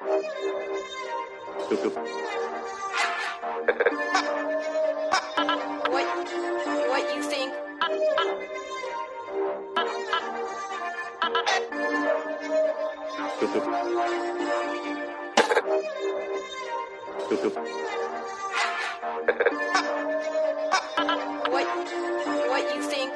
What you think? What you think?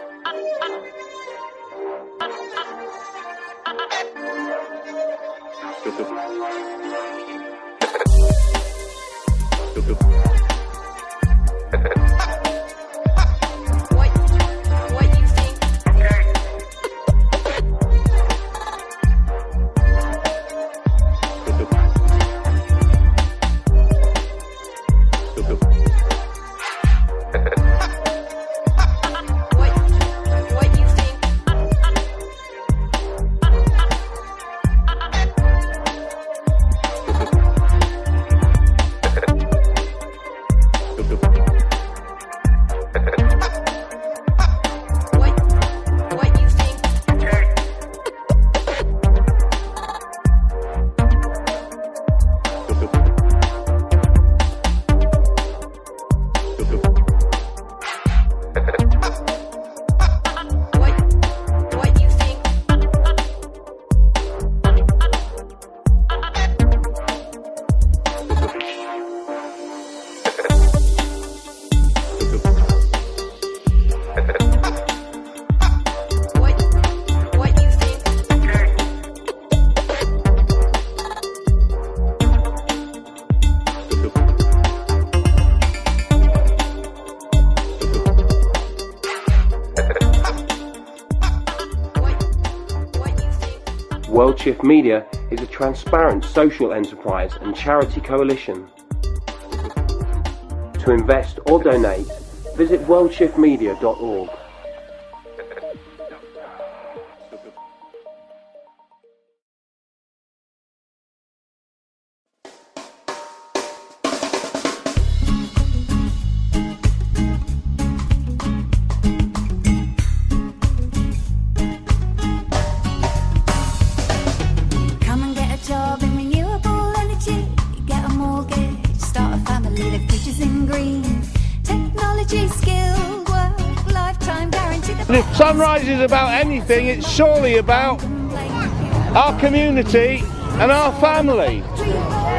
Worldshift Media is a transparent social enterprise and charity coalition. To invest or donate, visit worldshiftmedia.org. If Sunrise is about anything, it's surely about our community and our family.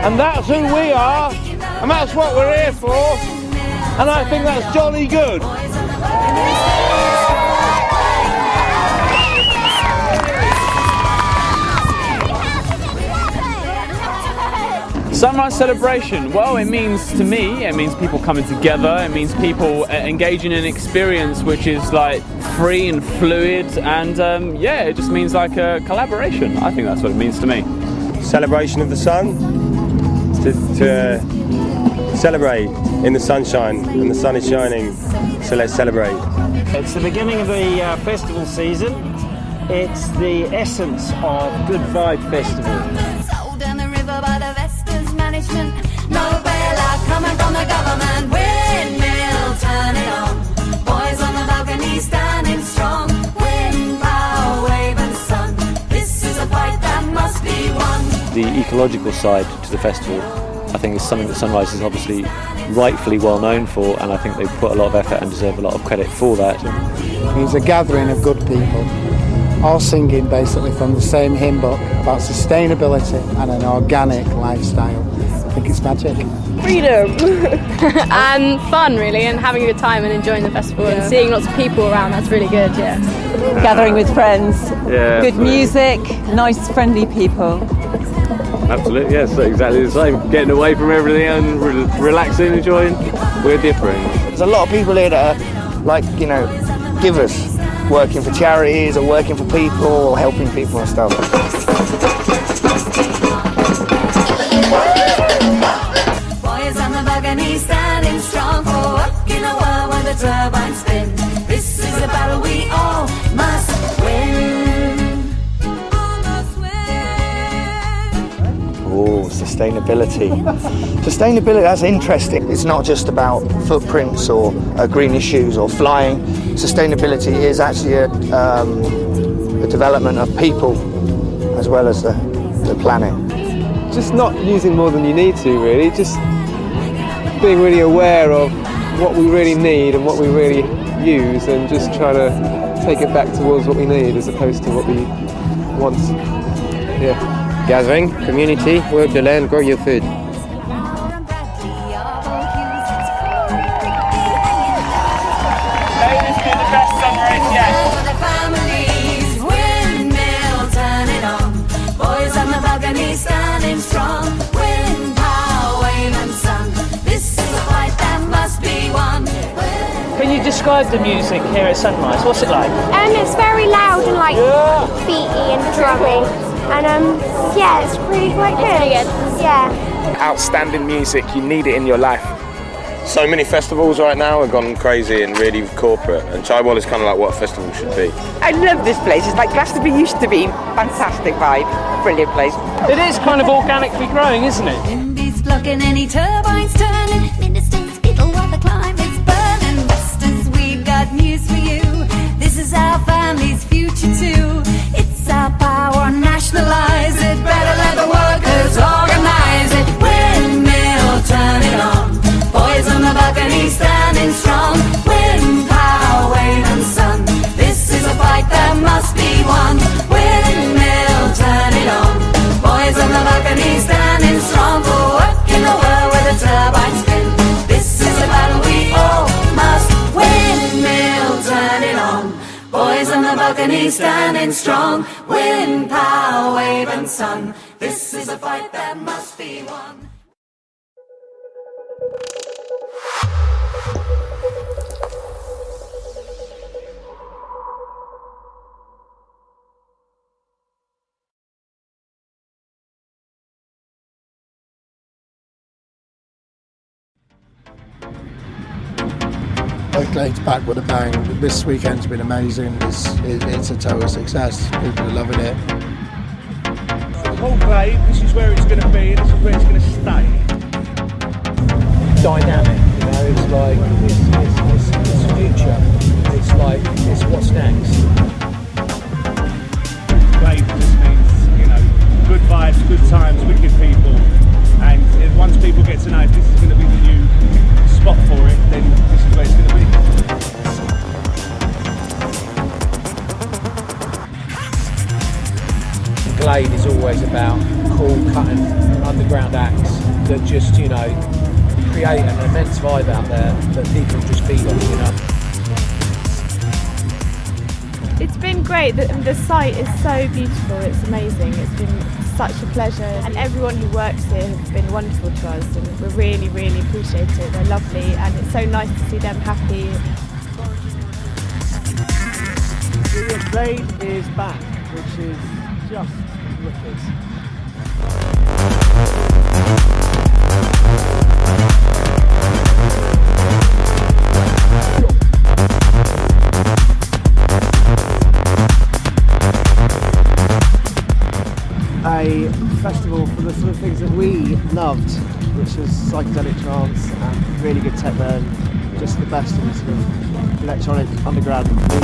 And that's who we are, and that's what we're here for, and I think that's jolly good. Sunrise celebration, well, it means to me, it means people coming together, it means people engaging in an experience which is like free and fluid, and yeah, it just means like a collaboration. I think that's what it means to me. Celebration of the sun, to celebrate in the sunshine, and the sun is shining, so let's celebrate. It's the beginning of the festival season. It's the essence of Good Vibe Festival. No bailout coming from the government. Windmill, turn it on. Boys on the balcony standing strong. Wind, power, wave and sun. This is a fight that must be won. The ecological side to the festival, I think, is something that Sunrise is obviously rightfully well known for, and I think they put a lot of effort and deserve a lot of credit for that. It's a gathering of good people, all singing basically from the same hymn book about sustainability and an organic lifestyle. I think it's magic. Freedom and fun, really, and having a good time and enjoying the festival and seeing lots of people around. That's really good. Yeah. Gathering with friends, good absolutely. Music, nice friendly people. Absolutely, yes, exactly the same. Getting away from everything and relaxing, enjoying. We're different. There's a lot of people here that are, like, you know, givers, working for charities or working for people or helping people and stuff. Boys on the balcony standing strong for working a world where the turbines spin. This is a battle we all must win. Oh, sustainability. Sustainability, that's interesting. It's not just about footprints or green issues or flying. Sustainability is actually a development of people as well as the planet. just not using more than you need to, really. Just being really aware of what we really need and what we really use, and just try to take it back towards what we need as opposed to what we want. Yeah. Gathering, community, work the land, grow your food. Standing strong, wind, power, wave and sun. This is a fight that must be won. Can you describe the music here at Sunrise? What's it like? It's very loud and like beaty and drummy, and yeah, it's really quite good. Yeah. Outstanding music, you need it in your life. So many festivals right now have gone crazy and really corporate, and Chaiwal is kind of like what a festival should be. I love this place. It's like Glastonbury used to be. Fantastic vibe, brilliant place. It is kind of organically growing, isn't it? Bees flocking, any turbines turning, ministers skittle while the climate's burning. Busters, we've got news for you. This is our family's future too. It's our power, nationalise it. Better let the workers organise it. Windmill, turn it on. Boys on the balcony standing strong. Wind, power, wave and sun. This is a fight that must be won. Windmill, turn it on. Boys on the balcony standing strong. For work in the world where the turbines spin. This is a battle we all must win. Windmill, turn it on. Boys on the balcony standing strong. Wind, power, wave and sun. This is a fight that must be won. Glade's back with a bang. This weekend's been amazing. It's a total success. People are loving it. Whole Glade, this is where it's going to be, and this is where it's going to stay. Dynamic, you know, it's like, it's future. It's like, it's what's next. Glade just means, you know, good vibes, good times, wicked people, and once people get to know if this is going to be the new spot for it, then this is where it's going to be. Glade is always about cool, cutting underground acts that just, you know, create an immense vibe out there that people just feed on, you know. It's been great. The site is so beautiful. It's amazing. It's been such a pleasure, and everyone who works here has been wonderful to us, and we really, really appreciate it. They're lovely, and it's so nice to see them happy. Glade is back, which is just wicked. A festival for the sort of things that we loved, which was psychedelic trance and really good techno, just the best in sort of electronic underground music.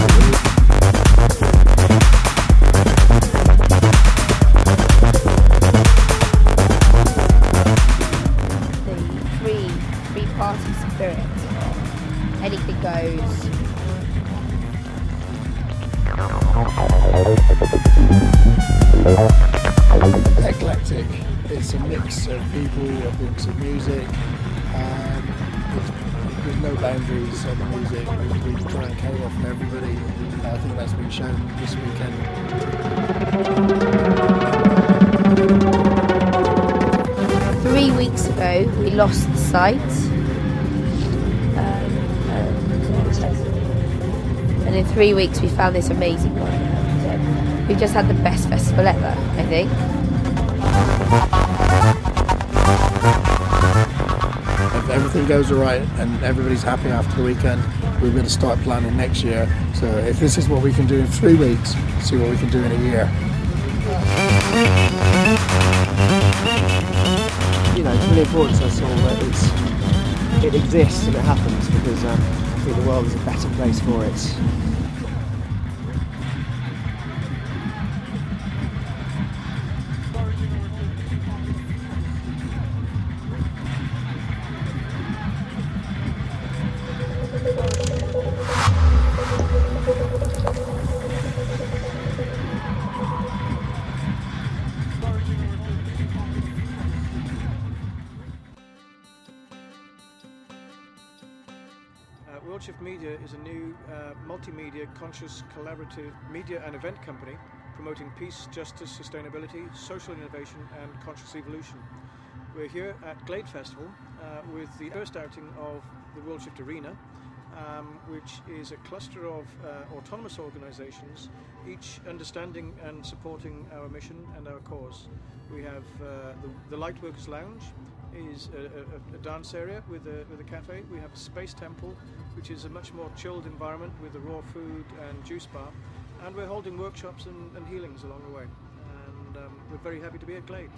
The free party spirit, anything goes. Eclectic. It's a mix of people, a mix of music. There's no boundaries on the music. We try and cater from everybody. I think that's been shown this weekend. 3 weeks ago, we lost the site. And in 3 weeks, we found this amazing one. So we've just had the best festival ever, I think. If everything goes alright and everybody's happy after the weekend, we're going to start planning next year. So if this is what we can do in 3 weeks, see what we can do in a year. You know, it's really important to us all that it exists and it happens, because I think the world is a better place for it. Worldshift Media is a new multimedia, conscious, collaborative media and event company promoting peace, justice, sustainability, social innovation and conscious evolution. We're here at Glade Festival with the first outing of the Worldshift Arena, which is a cluster of autonomous organisations, each understanding and supporting our mission and our cause. We have the Lightworkers Lounge, is a dance area with a cafe. We have a space temple, which is a much more chilled environment with a raw food and juice bar, and we're holding workshops and healings along the way, and we're very happy to be at Glade.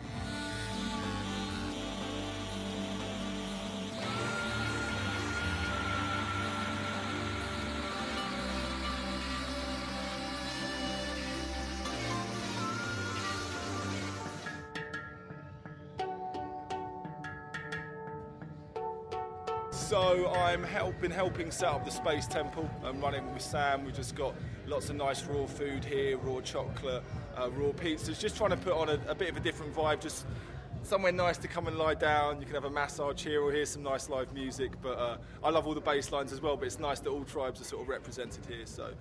So I'm helping set up the Space Temple. I'm running with Sam. We've just got lots of nice raw food here, raw chocolate, raw pizzas. Just trying to put on a bit of a different vibe, just somewhere nice to come and lie down. You can have a massage here or hear some nice live music. But I love all the bass lines as well, but it's nice that all tribes are sort of represented here. So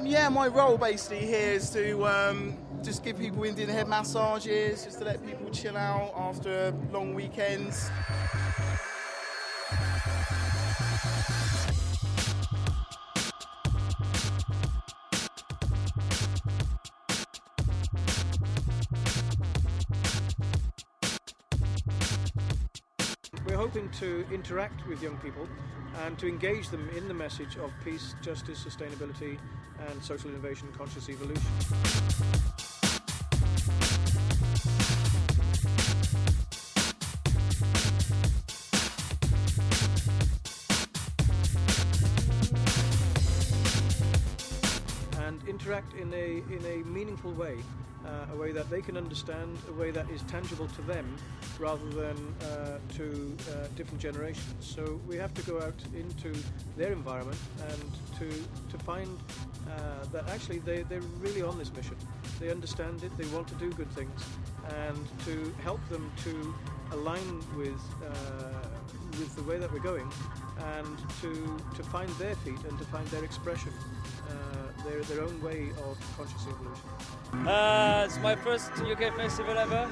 yeah, my role basically here is to just give people Indian head massages, just to let people chill out after long weekends. We're hoping to interact with young people and to engage them in the message of peace, justice, sustainability and social innovation, conscious evolution. And interact in a meaningful way, a way that they can understand, a way that is tangible to them rather than to different generations. So we have to go out into their environment and to find that actually they're really on this mission. They understand it, they want to do good things, and to help them to align with the way that we're going, and to find their feet and to find their expression, their own way of conscious evolution. It's my first UK festival ever.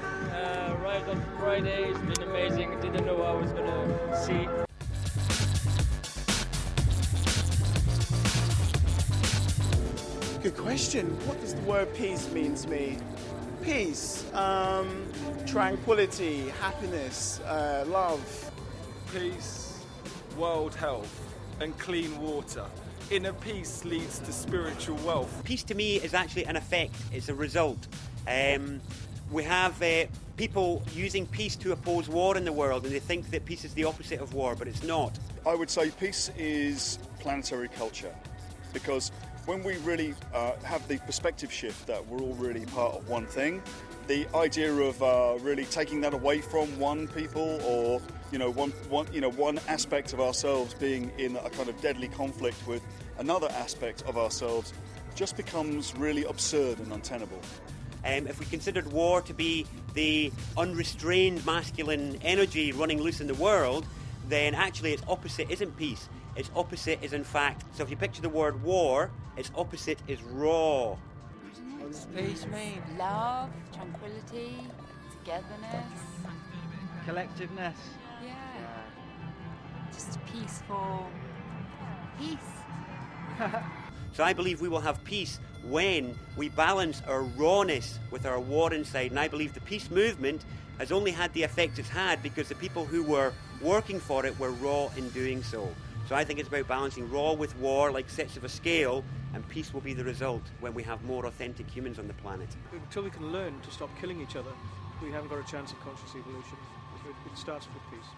Arrived on Friday. It's been amazing. Didn't know what I was gonna see. Good question. What does the word peace mean to me? Peace, tranquility, happiness, love. Peace, world health and clean water. Inner peace leads to spiritual wealth. Peace to me is actually an effect, it's a result. We have people using peace to oppose war in the world, and they think that peace is the opposite of war, but it's not. I would say peace is planetary culture, because when we really have the perspective shift that we're all really part of one thing, the idea of really taking that away from one people, or one aspect of ourselves being in a kind of deadly conflict with another aspect of ourselves, just becomes really absurd and untenable. If we considered war to be the unrestrained masculine energy running loose in the world, then actually its opposite isn't peace. Its opposite is in fact, so if you picture the word war, its opposite is raw. What does peace mean? Love, tranquility, togetherness. Collectiveness. Yeah. Just peaceful. Peace. So I believe we will have peace when we balance our rawness with our war inside, and I believe the peace movement has only had the effect it's had because the people who were working for it were raw in doing so. So I think it's about balancing raw with war like sets of a scale, and peace will be the result when we have more authentic humans on the planet. Until we can learn to stop killing each other, we haven't got a chance of conscious evolution. It starts with peace.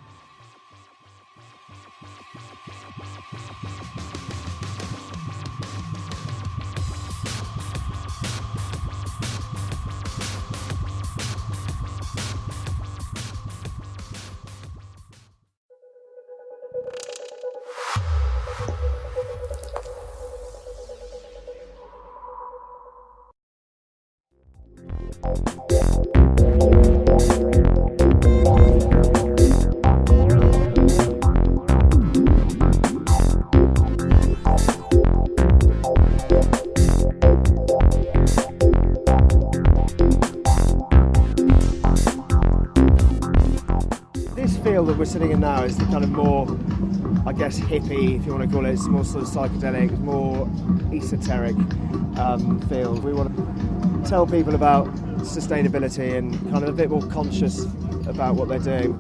scale that we're sitting in now is the kind of more, I guess, hippie, if you want to call it. It's more sort of psychedelic, more esoteric field. We want to tell people about sustainability and kind of a bit more conscious about what they're doing.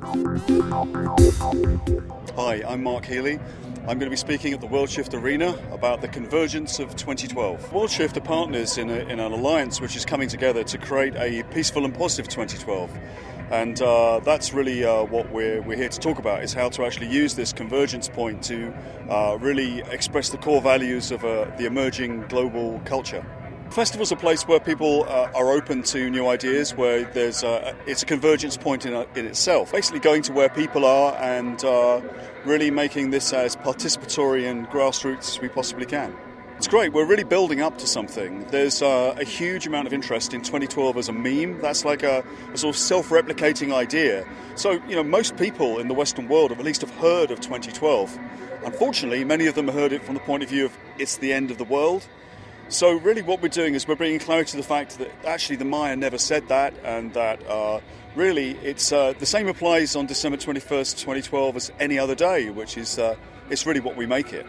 Hi, I'm Mark Healy. I'm going to be speaking at the Worldshift Arena about the convergence of 2012. Worldshift are partners in an alliance which is coming together to create a peaceful and positive 2012. And that's really what we're here to talk about, is how to actually use this convergence point to really express the core values of the emerging global culture. The festival's a place where people are open to new ideas, where it's a convergence point in itself. Basically going to where people are and really making this as participatory and grassroots as we possibly can. It's great, we're really building up to something. There's a huge amount of interest in 2012 as a meme. That's like a sort of self-replicating idea. So, most people in the Western world at least have heard of 2012. Unfortunately, many of them have heard it from the point of view of it's the end of the world. So really what we're doing is we're bringing clarity to the fact that actually the Maya never said that, and that really it's the same applies on December 21st, 2012 as any other day, which is it's really what we make it.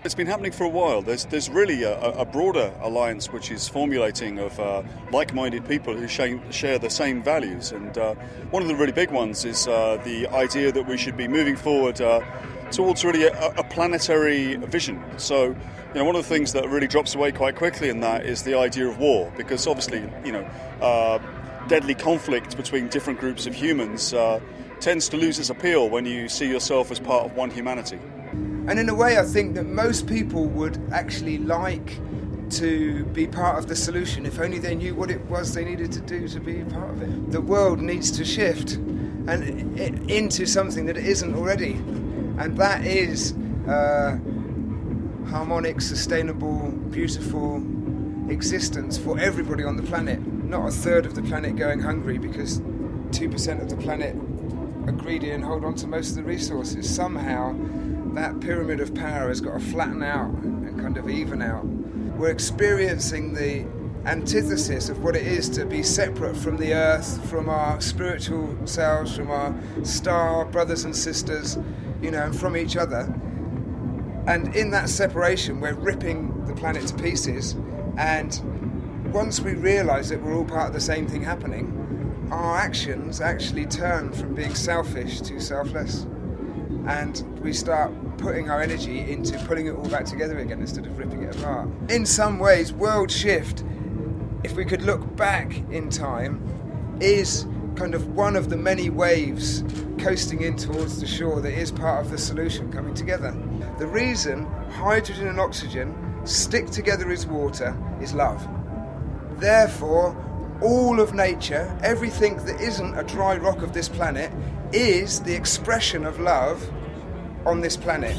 It's been happening for a while. There's really a broader alliance which is formulating of like-minded people who share the same values, and one of the really big ones is the idea that we should be moving forward towards really a planetary vision. So, one of the things that really drops away quite quickly in that is the idea of war, because obviously, deadly conflict between different groups of humans tends to lose its appeal when you see yourself as part of one humanity. And in a way, I think that most people would actually like to be part of the solution if only they knew what it was they needed to do to be part of it. The world needs to shift into something that it isn't already, and that is harmonic, sustainable, beautiful existence for everybody on the planet. Not a third of the planet going hungry because 2% of the planet are greedy and hold on to most of the resources. Somehow that pyramid of power has got to flatten out and kind of even out. We're experiencing the antithesis of what it is to be separate from the earth, from our spiritual selves, from our star brothers and sisters, and from each other. And in that separation, we're ripping the planet to pieces. And once we realise that we're all part of the same thing happening, our actions actually turn from being selfish to selfless. And we start putting our energy into putting it all back together again instead of ripping it apart. In some ways, Worldshift, if we could look back in time, is kind of one of the many waves coasting in towards the shore that is part of the solution coming together. The reason hydrogen and oxygen stick together as water is love. Therefore, all of nature, everything that isn't a dry rock of this planet, is the expression of love on this planet.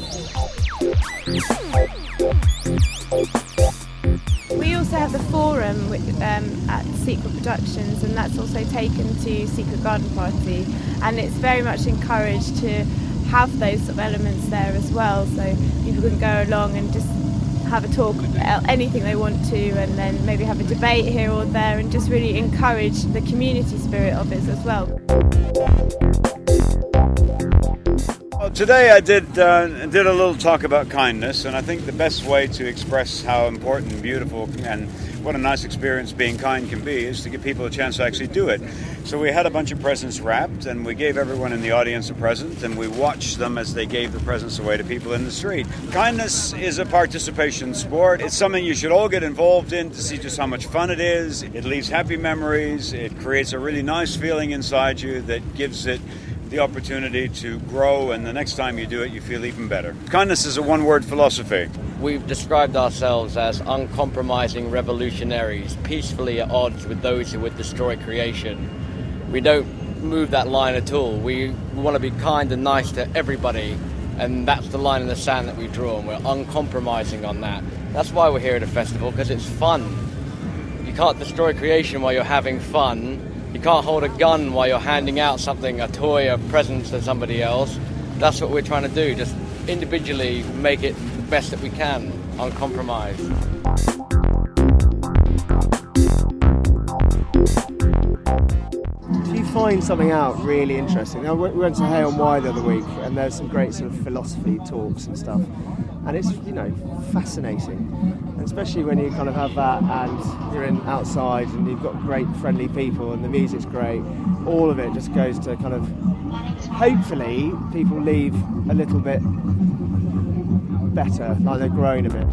We also have the forum at Secret Productions, and that's also taken to Secret Garden Party, and it's very much encouraged to have those sort of elements there as well, so people can go along and just have a talk about anything they want to, and then maybe have a debate here or there, and just really encourage the community spirit of it as well. Well, today I did a little talk about kindness, and I think the best way to express how important and beautiful and what a nice experience being kind can be is to give people a chance to actually do it. So we had a bunch of presents wrapped, and we gave everyone in the audience a present, and we watched them as they gave the presents away to people in the street. Kindness is a participation sport. It's something you should all get involved in to see just how much fun it is. It leaves happy memories. It creates a really nice feeling inside you that gives it the opportunity to grow, and the next time you do it, you feel even better. Kindness is a one-word philosophy. We've described ourselves as uncompromising revolutionaries, peacefully at odds with those who would destroy creation. We don't move that line at all. We want to be kind and nice to everybody, and that's the line in the sand that we draw, and we're uncompromising on that. That's why we're here at a festival, because it's fun. You can't destroy creation while you're having fun. You can't hold a gun while you're handing out something, a toy, a present to somebody else. That's what we're trying to do, just individually make it the best that we can, uncompromised. Do you find something out really interesting. Now, we went to Hay on Wye the other week, and there's some great sort of philosophy talks and stuff, and it's, you know, fascinating, and especially when you kind of have that and you're outside and you've got great friendly people and the music's great. All of it just goes to kind of, hopefully people leave a little bit better, like they're growing a bit.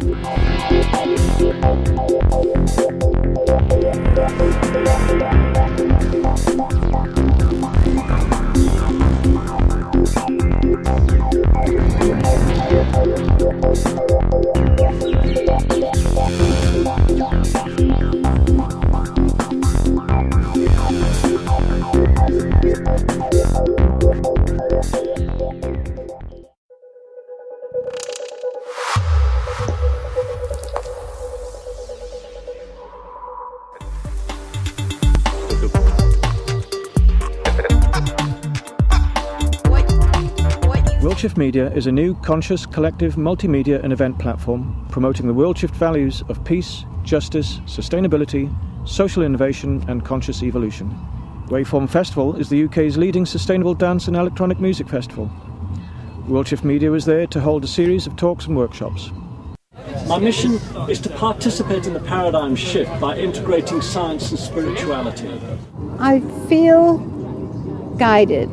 Worldshift Media is a new, conscious, collective, multimedia and event platform promoting the Worldshift values of peace, justice, sustainability, social innovation and conscious evolution. Waveform Festival is the UK's leading sustainable dance and electronic music festival. Worldshift Media was there to hold a series of talks and workshops. My mission is to participate in the paradigm shift by integrating science and spirituality. I feel guided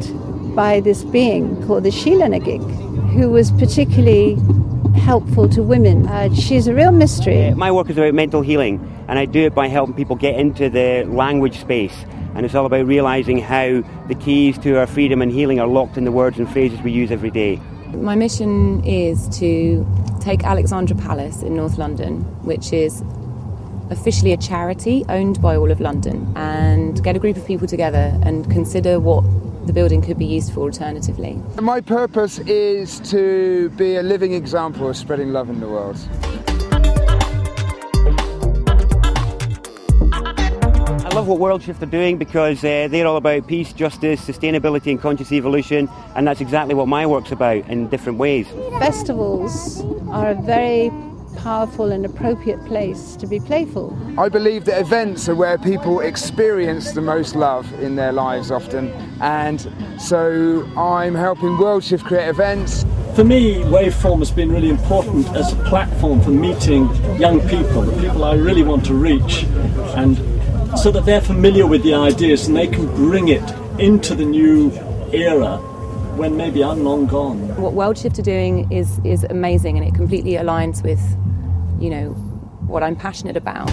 by this being called the Shilanagic, who was particularly helpful to women. She's a real mystery. My work is about mental healing, and I do it by helping people get into the language space. And it's all about realising how the keys to our freedom and healing are locked in the words and phrases we use every day. My mission is to take Alexandra Palace in North London, which is officially a charity owned by all of London, and get a group of people together and consider what the building could be used for alternatively. My purpose is to be a living example of spreading love in the world. I love what Worldshift are doing because they're all about peace, justice, sustainability and conscious evolution, and that's exactly what my work's about in different ways. Festivals are a very powerful and appropriate place to be playful. I believe that events are where people experience the most love in their lives often, and so I'm helping Worldshift create events. For me, Waveform has been really important as a platform for meeting young people, the people I really want to reach, and so that they're familiar with the ideas and they can bring it into the new era when maybe I'm long gone. What Worldshift are doing is amazing, and it completely aligns with, you know, what I'm passionate about.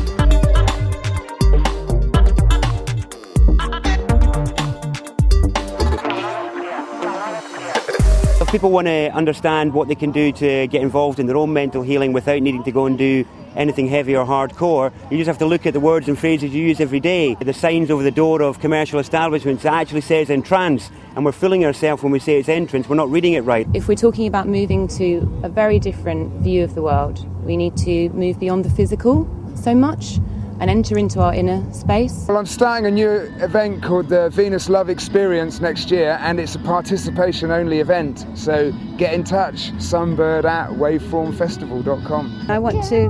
If people want to understand what they can do to get involved in their own mental healing without needing to go and do anything heavy or hardcore, you just have to look at the words and phrases you use every day. The signs over the door of commercial establishments that actually says entrance, and we're fooling ourselves when we say it's entrance, we're not reading it right. If we're talking about moving to a very different view of the world, we need to move beyond the physical so much and enter into our inner space. Well, I'm starting a new event called the Venus Love Experience next year, and it's a participation only event, so get in touch, sunbird@waveformfestival.com. I want to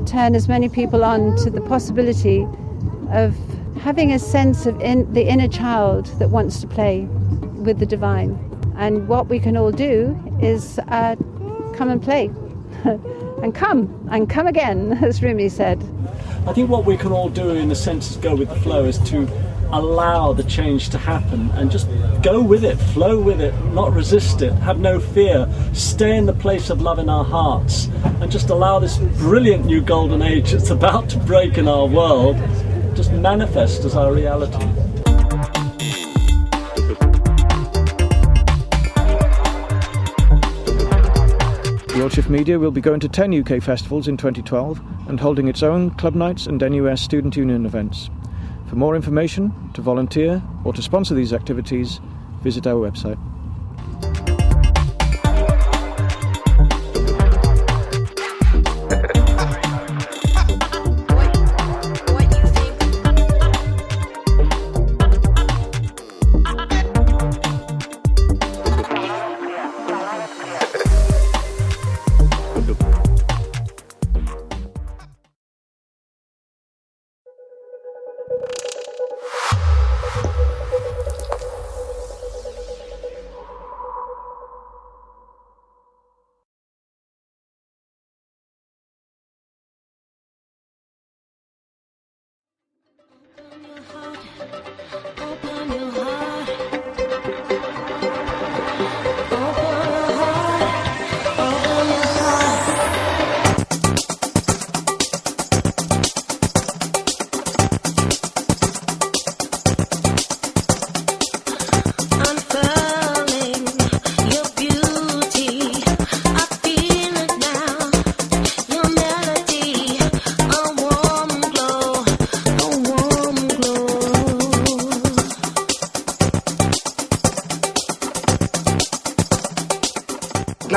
turn as many people on to the possibility of having a sense of the inner child that wants to play with the divine. And what we can all do is come and play. and come again, as Rumi said. I think what we can all do, in a sense, is go with the flow, is to allow the change to happen and just go with it, flow with it, not resist it, have no fear, stay in the place of love in our hearts, and just allow this brilliant new golden age that's about to break in our world just manifest as our reality. Worldshift Media will be going to 10 UK festivals in 2012 and holding its own club nights and NUS Student Union events. For more information, to volunteer or to sponsor these activities, visit our website.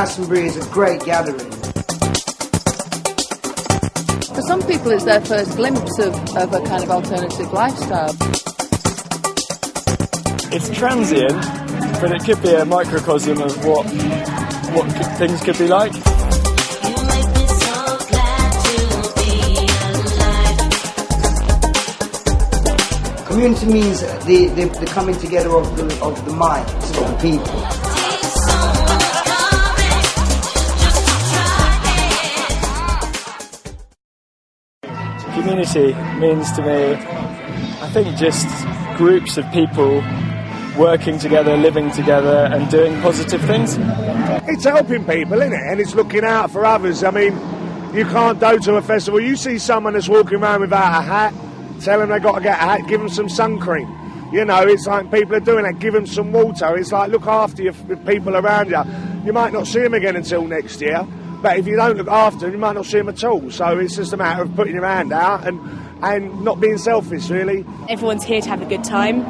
Glastonbury is a great gathering. For some people it's their first glimpse of a kind of alternative lifestyle. It's transient, but it could be a microcosm of what things could be like. Community means the coming together of the minds of the people. Community means to me, I think, just groups of people working together, living together and doing positive things. It's helping people, isn't it? And it's looking out for others. I mean, you can't go to a festival, you see someone that's walking around without a hat, tell them they've got to get a hat, give them some sun cream. You know, it's like people are doing that, give them some water. It's like, look after your people around you. You might not see them again until next year, but if you don't look after them, you might not see them at all. So it's just a matter of putting your hand out and not being selfish, really. Everyone's here to have a good time.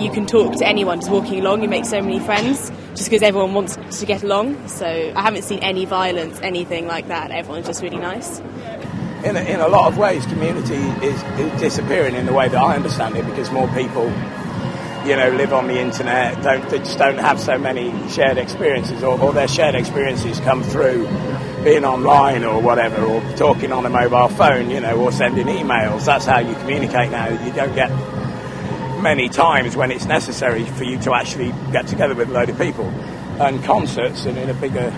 You can talk to anyone just walking along. You make so many friends just because everyone wants to get along. So I haven't seen any violence, anything like that. Everyone's just really nice. In a lot of ways, community is disappearing in the way that I understand it, because more people, you know, live on the internet, they just don't have so many shared experiences, or their shared experiences come through being online or whatever, or talking on a mobile phone, you know, or sending emails. That's how you communicate now. You don't get many times when it's necessary for you to actually get together with a load of people. And concerts, and in a bigger,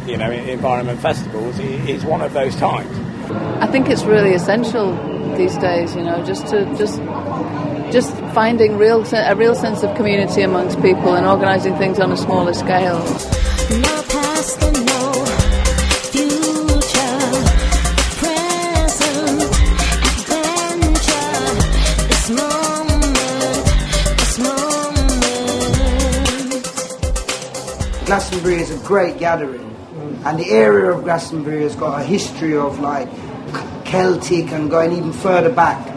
you know, environment, festivals, is one of those times. I think it's really essential these days, you know, just finding a real sense of community amongst people and organising things on a smaller scale. No past and no future, present adventure, this moment. Glastonbury is a great gathering, and the area of Glastonbury has got a history of like Celtic and going even further back,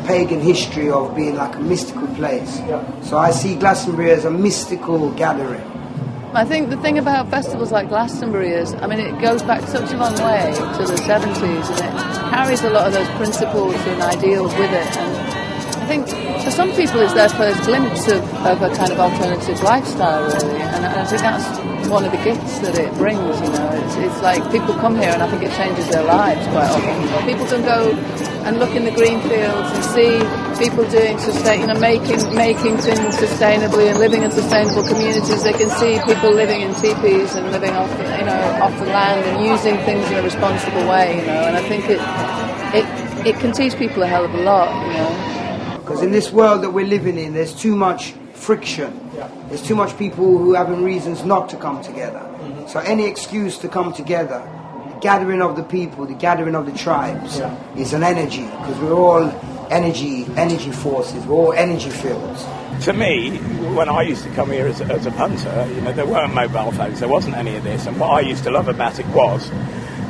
pagan history of being like a mystical place. So I see Glastonbury as a mystical gathering. I think the thing about festivals like Glastonbury is, I mean, it goes back such a long way to the 70s, and it carries a lot of those principles and ideals with it. And I think for some people it's their first glimpse of a kind of alternative lifestyle, really. And I think that's one of the gifts that it brings, you know. It's like people come here and I think it changes their lives quite often. People can go and look in the green fields and see people doing making things sustainably and living in sustainable communities. They can see people living in teepees and living off the land and using things in a responsible way, you know. And I think it can teach people a hell of a lot, you know. Because in this world that we're living in, there's too much friction. There's too much people who having reasons not to come together. So any excuse to come together, the gathering of the people, the gathering of the tribes, is an energy, because we're all energy forces, we're all energy fields. To me, when I used to come here as a punter, you know, there weren't mobile phones, there wasn't any of this, and what I used to love about it was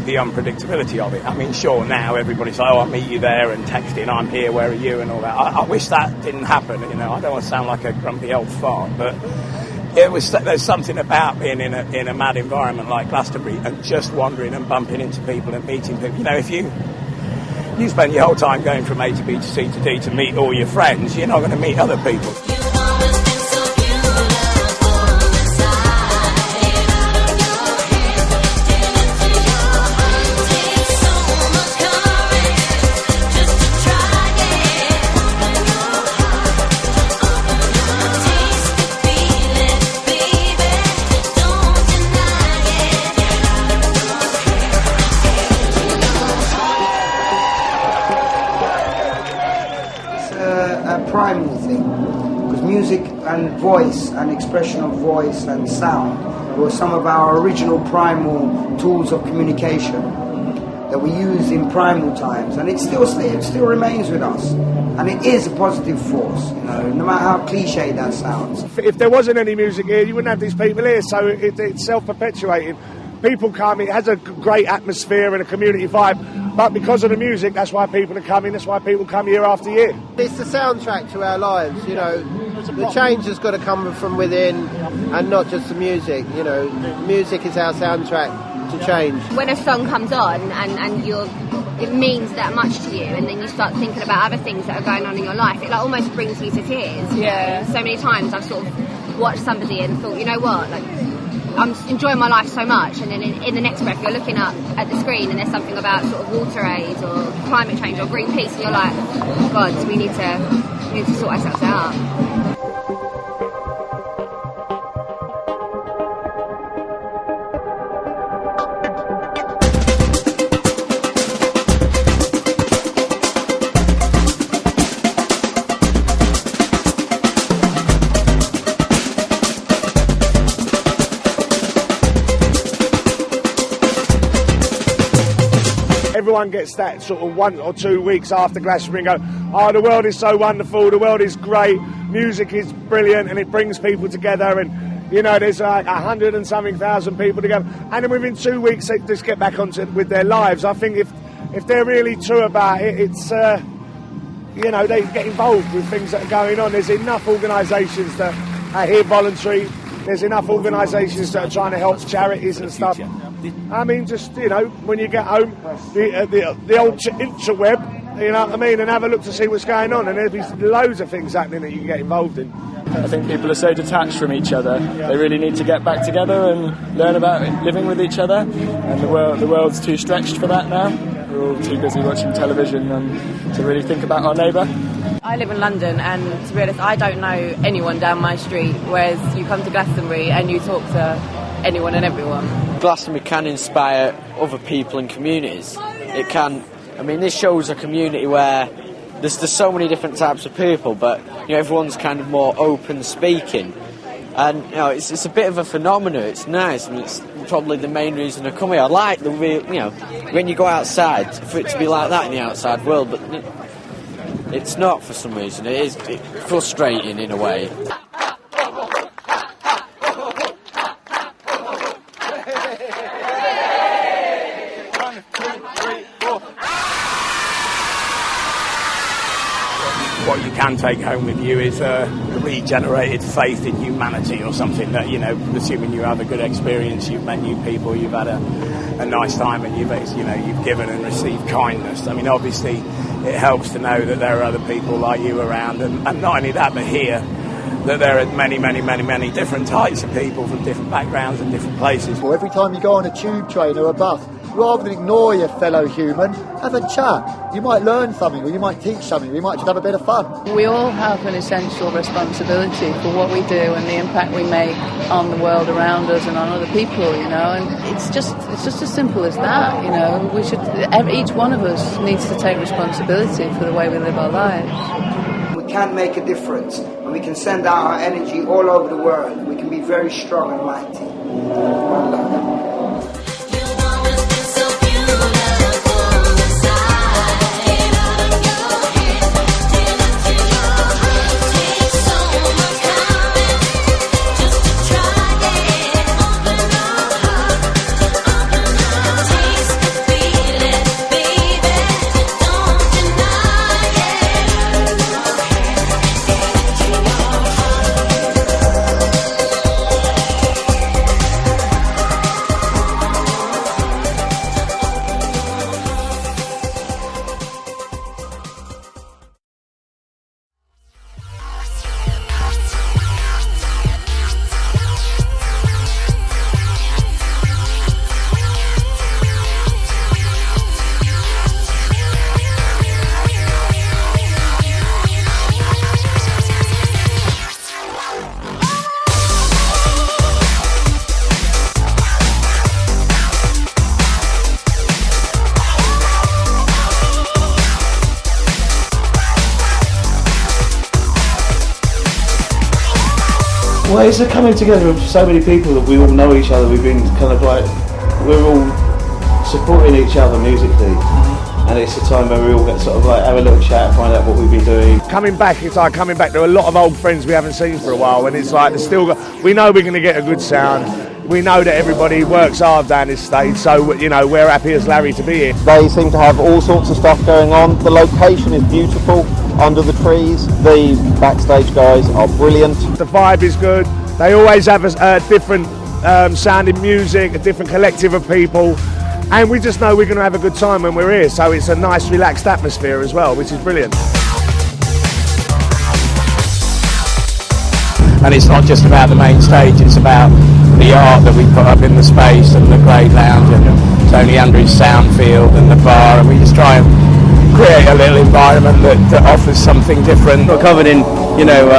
the unpredictability of it. I mean, sure, now everybody's like, oh, I'll meet you there, and texting, I'm here, where are you, and all that. I wish that didn't happen, you know. I don't want to sound like a grumpy old fart, but there's something about being in a mad environment like Glastonbury and just wandering and bumping into people and meeting people. You know, if you spend your whole time going from A to B to C to D to meet all your friends, you're not going to meet other people. Primal thing, because music and voice and expression of voice and sound were some of our original primal tools of communication that we used in primal times, and it still remains with us, and it is a positive force, you know, no matter how cliche that sounds. If there wasn't any music here, you wouldn't have these people here, so it's self-perpetuating. People come, it has a great atmosphere and a community vibe. But because of the music, that's why people are coming, that's why people come year after year. It's the soundtrack to our lives, you know. The change has got to come from within and not just the music, you know. Music is our soundtrack to change. When a song comes on and it means that much to you, and then you start thinking about other things that are going on in your life, it like almost brings you to tears. Yeah. So many times I've sort of watched somebody and thought, you know what, like, I'm enjoying my life so much, and then in the next breath you're looking up at the screen and there's something about sort of water aid or climate change or Greenpeace, and you're like, oh God, we need to sort ourselves out. Everyone gets that sort of 1 or 2 weeks after Glastonbury and go, oh, the world is so wonderful, the world is great, music is brilliant, and it brings people together, and, you know, there's like 100 and something thousand people together, and then within 2 weeks they just get back on with their lives. I think if they're really true about it, it's, you know, they get involved with things that are going on. There's enough organisations that are here voluntary, there's enough organisations that are trying to help charities and stuff. I mean, just, you know, when you get home, the old interweb, you know what I mean, and have a look to see what's going on, and there's loads of things happening that you can get involved in. I think people are so detached from each other. They really need to get back together and learn about living with each other, and the world's too stretched for that now. We're all too busy watching television and to really think about our neighbour. I live in London, and to be honest, I don't know anyone down my street, whereas you come to Glastonbury and you talk to anyone and everyone. Glastonbury can inspire other people and communities. It can. I mean, this shows a community where there's so many different types of people, but, you know, everyone's kind of more open speaking, and, you know, it's a bit of a phenomenon. It's nice, and it's probably the main reason I come here. I like the real, you know, when you go outside, for it to be like that in the outside world, but it's not for some reason. It's frustrating in a way. What you can take home with you is a regenerated faith in humanity, or something that, you know, assuming you have a good experience, you've met new people, you've had a nice time, and you've given and received kindness. I mean, obviously it helps to know that there are other people like you around, and not only that, but here, that there are many different types of people from different backgrounds and different places. Well, every time you go on a tube train or a bus, rather than ignore your fellow human, have a chat. You might learn something, or you might teach something, or you might just have a bit of fun. We all have an essential responsibility for what we do and the impact we make on the world around us and on other people, you know, and it's just as simple as that, you know. Each one of us needs to take responsibility for the way we live our lives. We can make a difference, and we can send out our energy all over the world. We can be very strong and mighty. One love. Well, it's a coming together of so many people that we all know each other. We've been kind of like, we're all supporting each other musically, and it's a time where we all get sort of like have a little chat, find out what we've been doing. Coming back, it's like coming back to a lot of old friends we haven't seen for a while, and it's like we know we're going to get a good sound. We know that everybody works hard down this stage, so you know we're happy as Larry to be here. They seem to have all sorts of stuff going on. The location is beautiful under the trees. The backstage guys are brilliant. The vibe is good. They always have a different sounding music, a different collective of people, and we just know we're going to have a good time when we're here. So it's a nice, relaxed atmosphere as well, which is brilliant. And it's not just about the main stage, it's about the art that we put up in the space and the Glade Lounge and Tony Andrews' sound field and the bar, and we just try and create a little environment that offers something different. We're covered in, you know,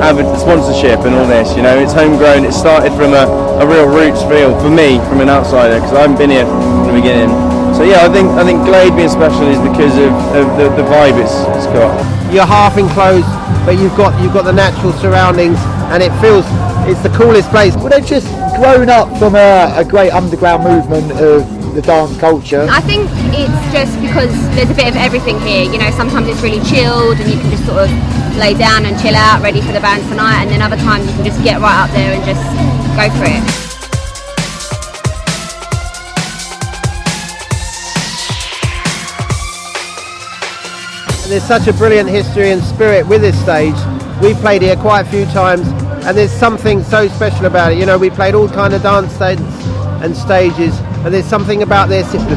avid sponsorship and all this, you know, it's homegrown, it started from a real roots feel for me, from an outsider, because I haven't been here from the beginning. So yeah, I think Glade being special is because of the vibe it's got. You're half enclosed, but you've got the natural surroundings, and it's the coolest place. Well, they've just grown up from a great underground movement of the dance culture. I think it's just because there's a bit of everything here. You know, sometimes it's really chilled and you can just sort of lay down and chill out, ready for the band tonight, and then other times you can just get right up there and just go for it. There's such a brilliant history and spirit with this stage. We've played here quite a few times, and there's something so special about it. You know, we played all kind of dance and stages, and there's something about this. The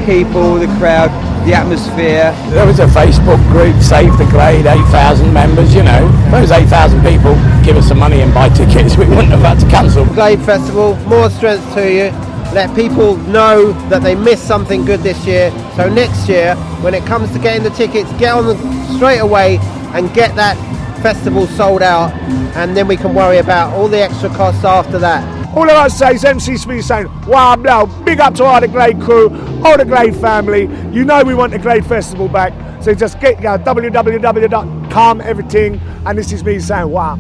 people, the crowd, the atmosphere. There was a Facebook group, Save the Glade, 8,000 members, you know. Those 8,000 people give us some money and buy tickets, we wouldn't have had to cancel. Glade Festival, more strength to you. Let people know that they missed something good this year. So next year, when it comes to getting the tickets, get on them straight away and get that festival sold out, and then we can worry about all the extra costs after that. All I say is MC Smith saying, wow, now, big up to all the Glade crew, all the Glade family. You know we want the Glade Festival back, so just get www.calmeverything, and this is me saying, wow.